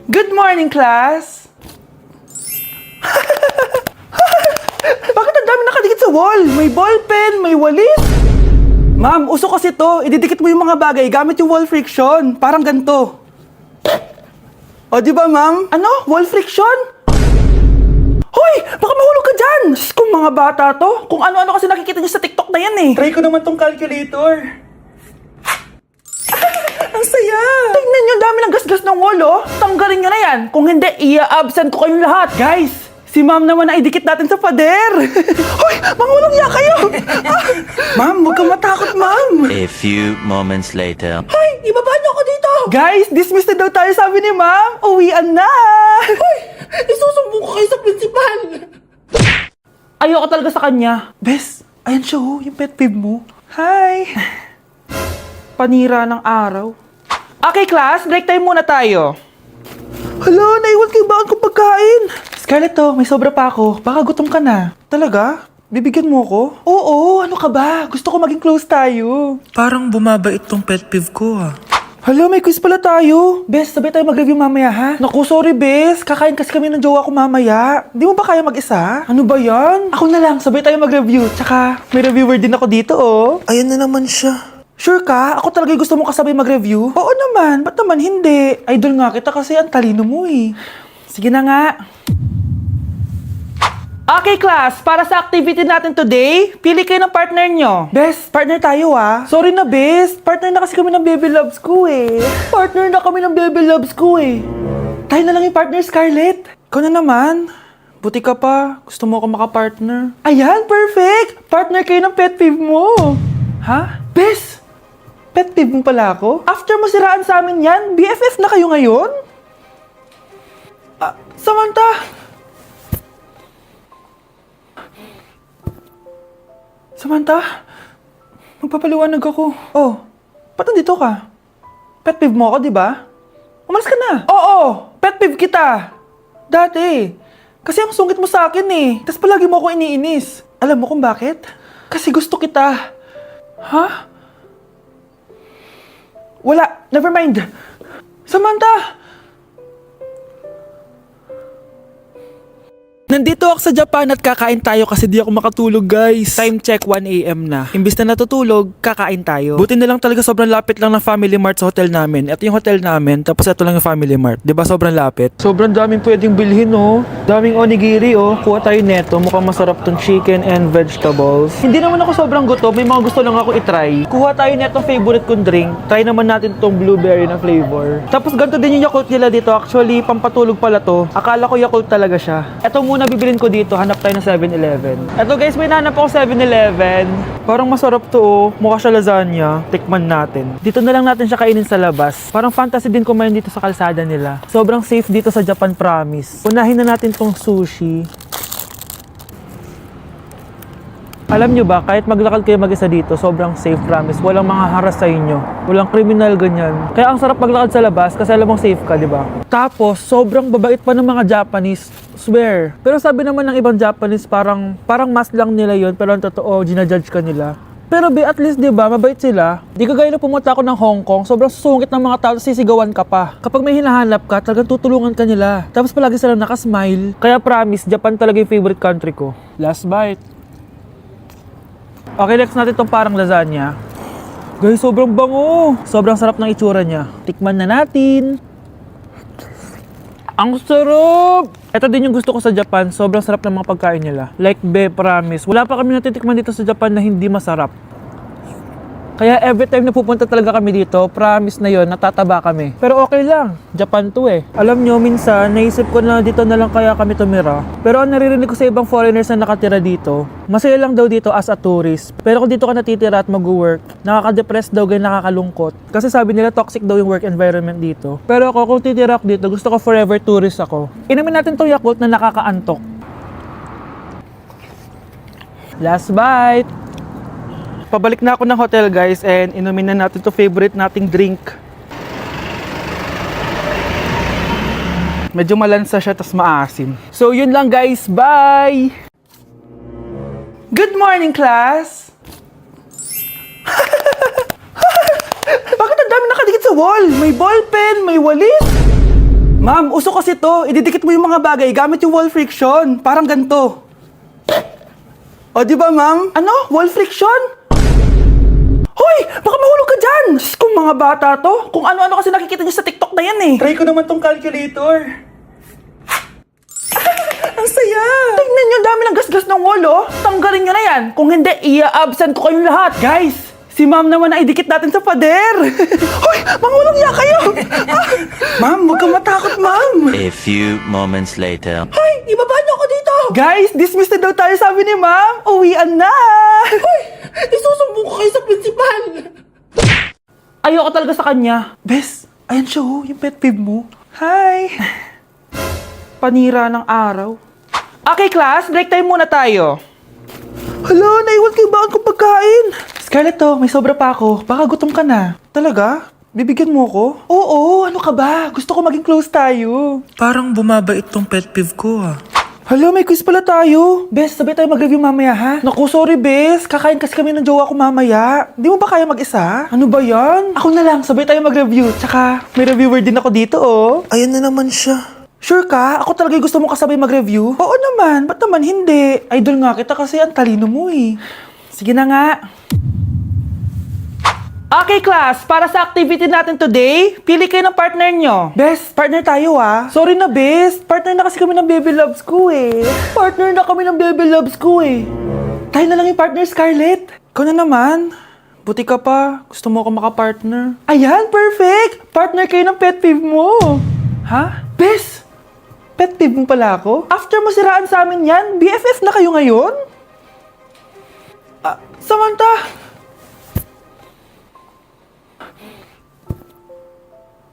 Good morning, class! Bakit ang dami nakadikit sa wall? May ballpen, may walis. Ma'am, uso kasi to. Ididikit mo yung mga bagay gamit yung wall friction. Parang ganito. O, di ba, ma'am? Ano? Wall friction? Hoy! Baka mahulog ka dyan! Diyos kong mga bata to. Kung ano-ano kasi nakikita niyo sa TikTok na yan eh. Try ko naman tong calculator. Ang saya! Tingnan niyo, dami ng gasgas ng wall, oh. Tanggalin niyo na yan. Kung hindi, i-absent ko kayong lahat. Guys, si ma'am naman na idikit natin sa pader. Hoy! Mangulong niya kayo! Ma'am, huwag kang matakot, ma'am. A few moments later. Hoy! Ibaba niyo ako dito! Guys, dismiss na daw tayo, sabi ni ma'am. Uwian na! Hoy! Isusumbong ko kayo sa principal! Ayoko talaga sa kanya. Bes, ayan siya, oh. Yung pet peeve mo. Hi! Panira ng araw. Okay, class. Break time muna tayo. Hala, naiwan kayo ba akong pagkain? Scarlett, to, may sobra pa ako. Baka gutom ka na. Talaga? Bibigyan mo ako? Oo, ano ka ba? Gusto ko maging close tayo. Parang bumabait tong pet peeve ko ah. Hala, may quiz pala tayo. Bes, sabay tayo mag-review mamaya, ha? Naku, sorry, Bes. Kakain kasi kami ng jowa ko mamaya. Di mo ba kaya mag-isa? Ano ba yan? Ako na lang, sabay tayo mag-review. Tsaka, may reviewer din ako dito, oh. Ayan na naman siya. Sure ka? Ako talaga yung gusto mo kasabay mag-review? Oo naman, ba't naman hindi? Idol nga kita kasi ang talino mo eh. Sige na nga. Okay class, para sa activity natin today, pili kayo ng partner nyo. Bes, partner tayo ah. Sorry na Bes, partner na kasi kami ng baby loves ko eh. Partner na kami ng baby loves ko eh. Tayo na lang yung partner, Scarlett. Ikaw na naman. Buti ka pa, gusto mo ako makapartner. Ayan, perfect! Partner kayo ng pet peeve mo. Ha? Bes, pet peeve mo pala ako? After mo siraan sa amin yan, BFF na kayo ngayon? Samantha! Samantha, magpapaliwanag ako. Oh, ba't nandito ka? Pet peeve mo ako, di ba? Umalis ka na. Oo, pet peeve kita. Dati. Kasi ang sungit mo sa akin eh. Tapos palagi mo ako iniinis. Alam mo kung bakit? Kasi gusto kita. Ha? Wala, never mind. Samantha! Nandito ako sa Japan at kakain tayo kasi di ako makatulog, guys. Time check, 1 AM na. Imbis na natutulog, kakain tayo. Buti na lang talaga sobrang lapit lang ng Family Mart sa hotel namin. Ito yung hotel namin, tapos ito lang yung Family Mart. Diba sobrang lapit? Sobrang daming pwedeng bilhin, oh. Daming onigiri, oh. Kuha tayo neto. Mukhang masarap tong chicken and vegetables. Hindi naman ako sobrang gutom. May mga gusto lang ako itry. Kuha tayo netong favorite kong drink. Try naman natin tong blueberry na flavor. Tapos ganito din yung Yakult nila dito. Actually, pampatulog pala to. Akala ko Yakult talaga siya. Ito muna bibilin ko dito, hanap tayo ng 7-Eleven. Eto guys, may nahanap ako 7-Eleven. Parang masarap to, oh. Mukha siya lasagna. Tikman natin. Dito na lang natin siya kainin sa labas. Parang fantasy din kumain dito sa kalsada nila. Sobrang safe dito sa Japan, promise. Unahin na natin tong sushi. Alam nyo ba, kahit maglakad kayo mag-isa dito, sobrang safe, promise. Walang mga haras sa inyo. Walang kriminal, ganyan. Kaya ang sarap maglakad sa labas kasi alam mong safe ka, di ba? Tapos, sobrang babait pa ng mga Japanese. Swear. Pero sabi naman ng ibang Japanese, parang mas lang nila yon, pero ang totoo, ginajudge ka nila. Pero be, at least, di ba, mabait sila. Di kagaya na pumunta ako ng Hong Kong, sobrang susungit ng mga tao, sisigawan ka pa. Kapag may hinahanap ka, talagang tutulungan ka nila. Tapos palagi silang nakasmile. Kaya promise, Japan talaga yung favorite country ko. Last bite. Okay, next natin itong parang lasagna. Guys, sobrang bango. Sobrang sarap ng itsura niya. Tikman na natin. Ang sarap! Ito din yung gusto ko sa Japan. Sobrang sarap ng mga pagkain nila. Like, be, promise. Wala pa kami natitikman dito sa Japan na hindi masarap. Kaya every time na pupunta talaga kami dito, promise na yon, natataba kami. Pero okay lang, Japan to eh. Alam nyo, minsan, naisip ko na dito na lang kaya kami tumira. Pero ang naririnig ko sa ibang foreigners na nakatira dito, masaya lang daw dito as a tourist. Pero kung dito ka natitira at mag-work, nakaka-depress daw, ganyan nakakalungkot. Kasi sabi nila toxic daw yung work environment dito. Pero ako, kung titira ako dito, gusto ko forever tourist ako. Inumin natin tong Yakult na nakakaantok. Last bite! Pabalik na ako ng hotel guys and inumin na natin to favorite nating drink. Medyo malansa siya tas maasim. So yun lang guys, bye! Good morning class! Bakit ang dami nakadikit sa wall? May ballpen, may walis. Ma'am, uso kasi to. Ididikit mo yung mga bagay gamit yung wall friction. Parang ganito. O, di ba, ma'am? Ano? Wall friction? Hoy! Baka mahulog ka dyan! Sus, kung mga bata to. Kung ano-ano kasi nakikita niyo sa TikTok na yan eh. Try ko naman tong calculator. Ang saya! Tingnan niyo, dami ng gasgas ng wall, oh. Tanggalin niyo na yan. Kung hindi, i-absent ko kayong lahat. Guys, si ma'am naman na idikit natin sa pader. Hoy! Mangulong niya kayo! Ma'am, huwag kang matakot, ma'am. A few moments later. Hoy! Ibaba niyo ako dito! Guys, dismissed na daw tayo, sabi ni ma'am. Uwian na! Hoy! Isusumbong ko kayo sa principal! Ayoko talaga sa kanya. Bes, ayan siya, oh, yung pet peeve mo. Hi! Panira ng araw. Okay, class, break time muna tayo. Hala, naiwan kayo bakit kong pagkain? Scarlett to, may sobra pa ako. Baka gutom ka na. Talaga? Bibigyan mo ko? Oo, ano ka ba? Gusto ko maging close tayo. Parang bumabait tong pet peeve ko ah. Hala, may quiz pala tayo. Bes, sabay tayo mag-review mamaya, ha? Naku, sorry, Bes. Kakain kasi kami ng jowa ko mamaya. Di mo ba kaya mag-isa? Ano ba yan? Ako na lang, sabay tayo mag-review. Tsaka, may reviewer din ako dito, oh. Ayan na naman siya. Sure ka? Ako talaga yung gusto mo kasabay mag-review? Oo naman. Ba't naman hindi? Idol nga kita kasi ang talino mo, eh. Sige na nga. Okay, class. Para sa activity natin today, pili kayo ng partner nyo. Best, partner tayo ah. Sorry na, best. Partner na kasi kami ng baby loves ko eh. Partner na kami ng baby loves ko eh. Tayo na lang yung partner, Scarlett. Ikaw na naman. Buti ka pa. Gusto mo ako makapartner. Ayan, perfect. Partner kayo ng pet peeve mo. Ha? Best, pet peeve mo pala ako? After mo siraan sa amin yan, BFF na kayo ngayon? Samantha!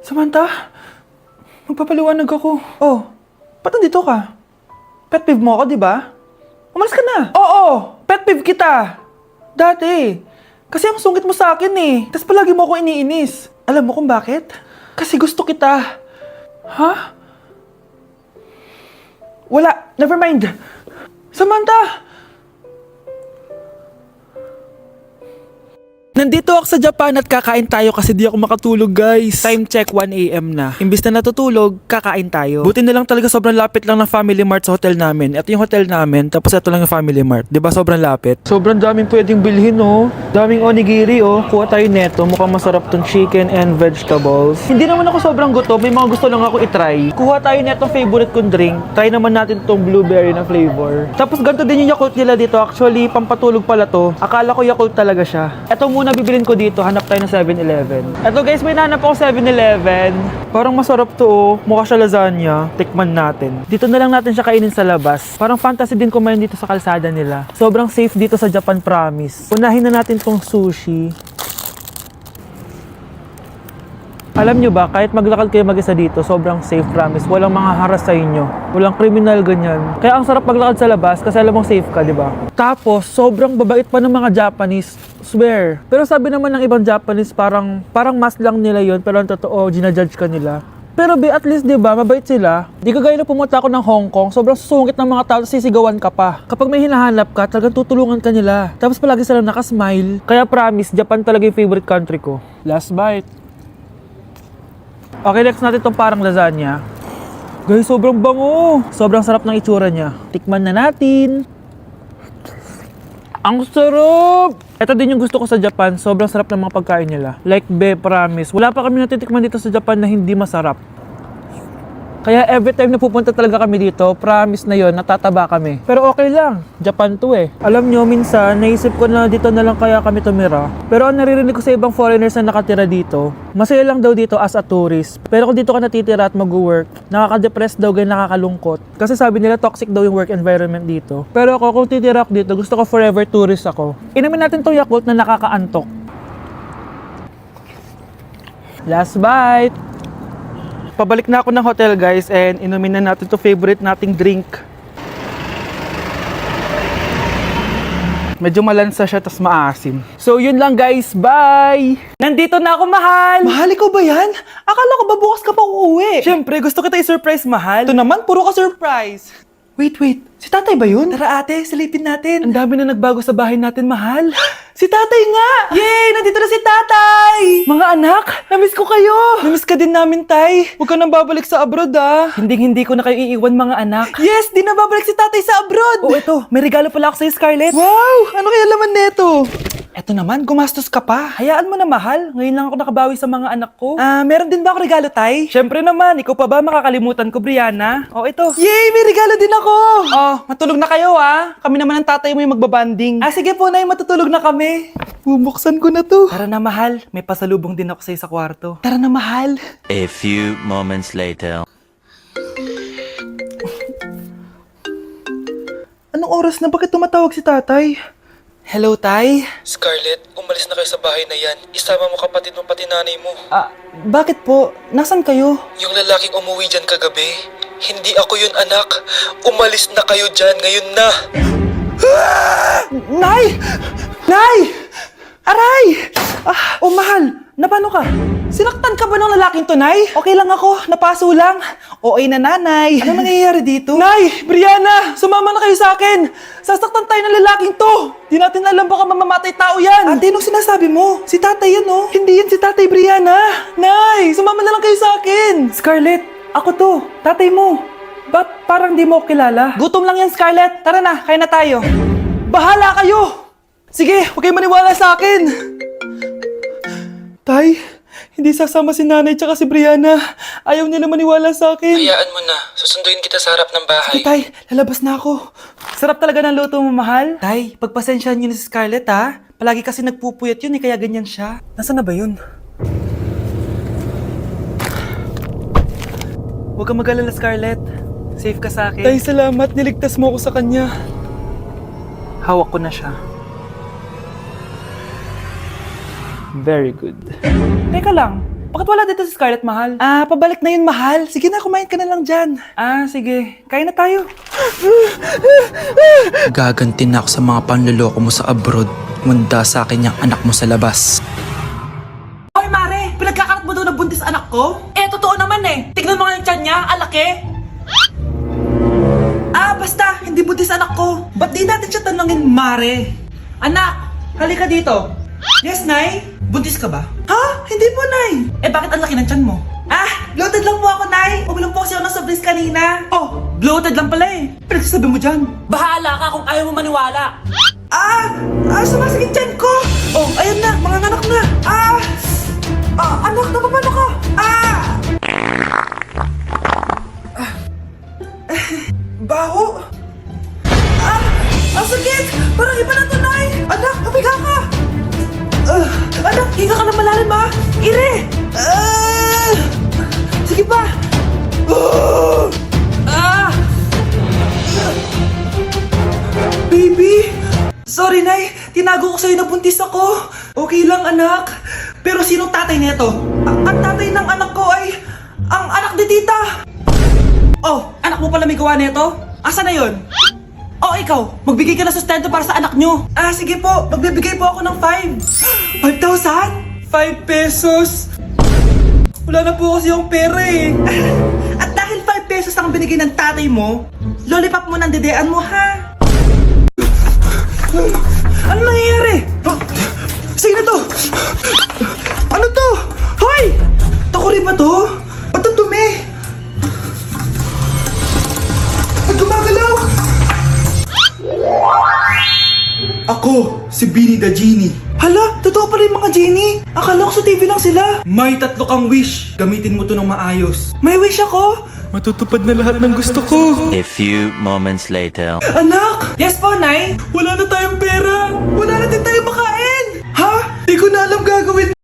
Samantha, magpapaliwanag ako. Oh, ba't nandito ka? Pet peeve mo ako, di ba? Umalis ka na. Oo, pet peeve kita. Dati. Kasi ang sungit mo sa akin eh. Tapos palagi mo ako iniinis. Alam mo kung bakit? Kasi gusto kita. Ha? Wala, never mind. Samantha! Nandito ako sa Japan at kakain tayo kasi di ako makatulog, guys. Time check 1 AM na. Imbis na natutulog, kakain tayo. Buti na lang talaga sobrang lapit lang ng Family Mart sa hotel namin. Ito yung hotel namin, tapos ito lang yung Family Mart. 'Di ba sobrang lapit? Sobrang daming pwedeng bilhin, oh. Daming onigiri, oh. Kuha tayo neto. Mukhang masarap tong chicken and vegetables. Hindi naman ako sobrang gutom. May mga gusto lang ako itry. Kuha tayo netong favorite kong drink. Try naman natin tong blueberry na flavor. Tapos ganito din yung Yakult nila dito. Actually, pampatulog pala to. Akala ko Yakult talaga siya. Ito muna bibilin ko dito. Hanap tayo ng 7-Eleven. Ito guys, may nahanap ako 7-Eleven. Parang masarap to, oh. Mukha siya lasagna. Tikman natin. Dito na lang natin siya kainin sa labas. Parang fantasy din kumain dito sa kalsada nila. Sobrang safe dito sa Japan, promise. Unahin na natin tong sushi. Alam nyo ba, kahit maglakad kayo mag-isa dito, sobrang safe, promise. Walang mga haras sa inyo. Walang kriminal, ganyan. Kaya ang sarap maglakad sa labas kasi alam mong safe ka, di ba? Tapos, sobrang babait pa ng mga Japanese. Swear. Pero sabi naman ng ibang Japanese, parang mas lang nila yon, pero ang totoo, ginajudge ka nila. Pero at least, di ba, mabait sila. Di kagaya na pumunta ako ng Hong Kong, sobrang susungit ng mga tao, sisigawan ka pa. Kapag may hinahanap ka, talagang tutulungan ka nila. Tapos palagi sila nakasmile. Kaya promise, Japan talaga yung favorite country ko. Last bite. Okay, next natin itong parang lasagna. Guys, sobrang bango. Sobrang sarap ng itsura niya. Tikman na natin. Ang sarap! Ito din yung gusto ko sa Japan. Sobrang sarap ng mga pagkain nila. Like, promise. Wala pa kami natitikman dito sa Japan na hindi masarap. Kaya every time na pupunta talaga kami dito, promise na yon, natataba kami. Pero okay lang, Japan to eh. Alam nyo, minsan, naisip ko na dito na lang kaya kami tumira. Pero ang naririnig ko sa ibang foreigners na nakatira dito, masaya lang daw dito as a tourist. Pero kung dito ka natitira at mag-work, nakaka-depress daw, ganyan nakakalungkot. Kasi sabi nila toxic daw yung work environment dito. Pero ako, kung titira ako dito, gusto ko forever tourist ako. Inumin natin tong Yakult na nakakaantok. Last bite! Pabalik na ako ng hotel, guys, and inumin na natin to favorite nating drink. Medyo malansa siya, tas maasim. So, yun lang, guys. Bye! Nandito na ako, mahal! Mahal, ikaw ba yan? Akala ko ba bukas ka pa uuwi? Siyempre, gusto kita i-surprise, mahal. Ito naman, puro ka surprise. Wait. Si tatay ba yun? Tara ate, silipin natin. Ang dami na nagbago sa bahay natin, mahal. Si tatay nga! Yay! Nandito na si tatay! Mga anak, namiss ko kayo! Namiss ka din namin, tay. Huwag ka nang babalik sa abroad, ah. Hindi ko na kayo iiwan, mga anak. Yes! Di na babalik si tatay sa abroad! Oh, ito. May regalo pala ako sa'yo, Scarlett. Wow! Ano kaya laman neto? Eto naman, gumastos ka pa. Hayaan mo na, mahal. Ngayon lang ako nakabawi sa mga anak ko. Meron din ba ako regalo, tay? Syempre naman. Ikaw pa ba makakalimutan ko, Brianna? Oh, ito. Yay! May regalo din ako! Oh, matulog na kayo, ah. Kami naman ang tatay mo yung magbabanding. Sige po, nay. Matutulog na kami. Bubuksan ko na to. Tara na, mahal. May pasalubong din ako sa'yo sa kwarto. Tara na, mahal. A few moments later. Anong oras na? Bakit tumatawag si tatay? Hello, tay? Scarlett, umalis na kayo sa bahay na yan. Isama mo kapatid mo pati nanay mo. Bakit po? Nasaan kayo? Yung lalaking umuwi dyan kagabi, hindi ako yun anak. Umalis na kayo dyan ngayon na. Nay! Nay! Aray! Mahal! Napano ka? Sinaktan ka ba ng lalaking to, Nay? Okay lang ako. Napaso lang. Okay na, nanay. Ano nangyayari dito? Nay! Brianna! Sumama na kayo sa akin! Sasaktan tayo ng lalaking to! Di natin alam baka mamamatay tao yan! Ate, anong sinasabi mo? Si tatay yan, oh. Hindi yan si tatay, Brianna! Nay! Sumama na lang kayo sa akin! Scarlett! Ako to! Tatay mo! Ba't parang di mo ako kilala? Gutom lang yan, Scarlett! Tara na, kain na tayo! Bahala kayo! Sige, huwag kayo maniwala sa akin! Tay, hindi sasama si nanay tsaka si Brianna. Ayaw nila maniwala sa akin. Hayaan mo na. Susunduin kita sa harap ng bahay. Sige, tay, lalabas na ako. Sarap talaga ng luto mo, mahal. Tay, pagpasensyahan niyo na si Scarlett, ha? Palagi kasi nagpupuyat yun, kaya ganyan siya. Nasaan na ba yun? Huwag kang mag-alala, Scarlett. Safe ka sa akin. Tay, salamat. Niligtas mo ako sa kanya. Hawak ko na siya. Very good. Teka lang, bakit wala dito si Scarlett, mahal? Pabalik na yun, mahal. Sige na, kumain ka na lang dyan. Sige. Kain na tayo. Gaganti na ako sa mga panloloko mo sa abroad. Munda sa akin yung anak mo sa labas. Hoy, Mare! Pinagkakarat mo daw na buntis anak ko? Totoo naman eh. Tignan mo nga yung tiyan niya, alaki. Basta, hindi buntis anak ko. Ba't di natin siya tanongin, Mare? Anak, halika dito. Yes, Nay? Buntis ka ba? Ha? Hindi po, Nay. Bakit ang laki ng tiyan mo? Bloated lang po ako, Nay. Uminom po kasi ako ng soft kanina. Oh, bloated lang pala eh. Pinagsasabi mo dyan. Bahala ka kung ayaw mo maniwala. Sumasakit tiyan ko. Oh, ayan na, mga anak na. Anak, napapano ka? Baho. Ang sakit. Parang iba na to, Nay. Anak, kapiga ka. Anak, higa ka na malalim, ha? Ire! Sige pa! Baby! Sorry, Nay. Tinago ko sa'yo na buntis ako. Okay lang, anak. Pero sinong tatay nito? Ang tatay ng anak ko ay ang anak ni tita. Oh, anak mo pala may gawa nito? Asa na yun? Oh, ikaw, magbigay ka na sustento para sa anak nyo. Sige po, magbibigay po ako ng 5. 5,000? 5 pesos? Wala na po kasi yung pera eh. At dahil 5 pesos ang binigay ng tatay mo, lollipop mo ng dedean mo, ha? Ano nangyayari? Sige na to! Ano to? Hoy! Takuri ba to? Ba't ang dumi? Ba't gumagalaw? Ako, si Beanie the Genie. Hala, totoo pala yung mga genie. Akala ko sa TV lang sila. May 3 kang wish. Gamitin mo to ng maayos. May wish ako? Matutupad na lahat ng gusto ko. A few moments later. Anak! Yes po, Nay? Wala na tayong pera. Wala na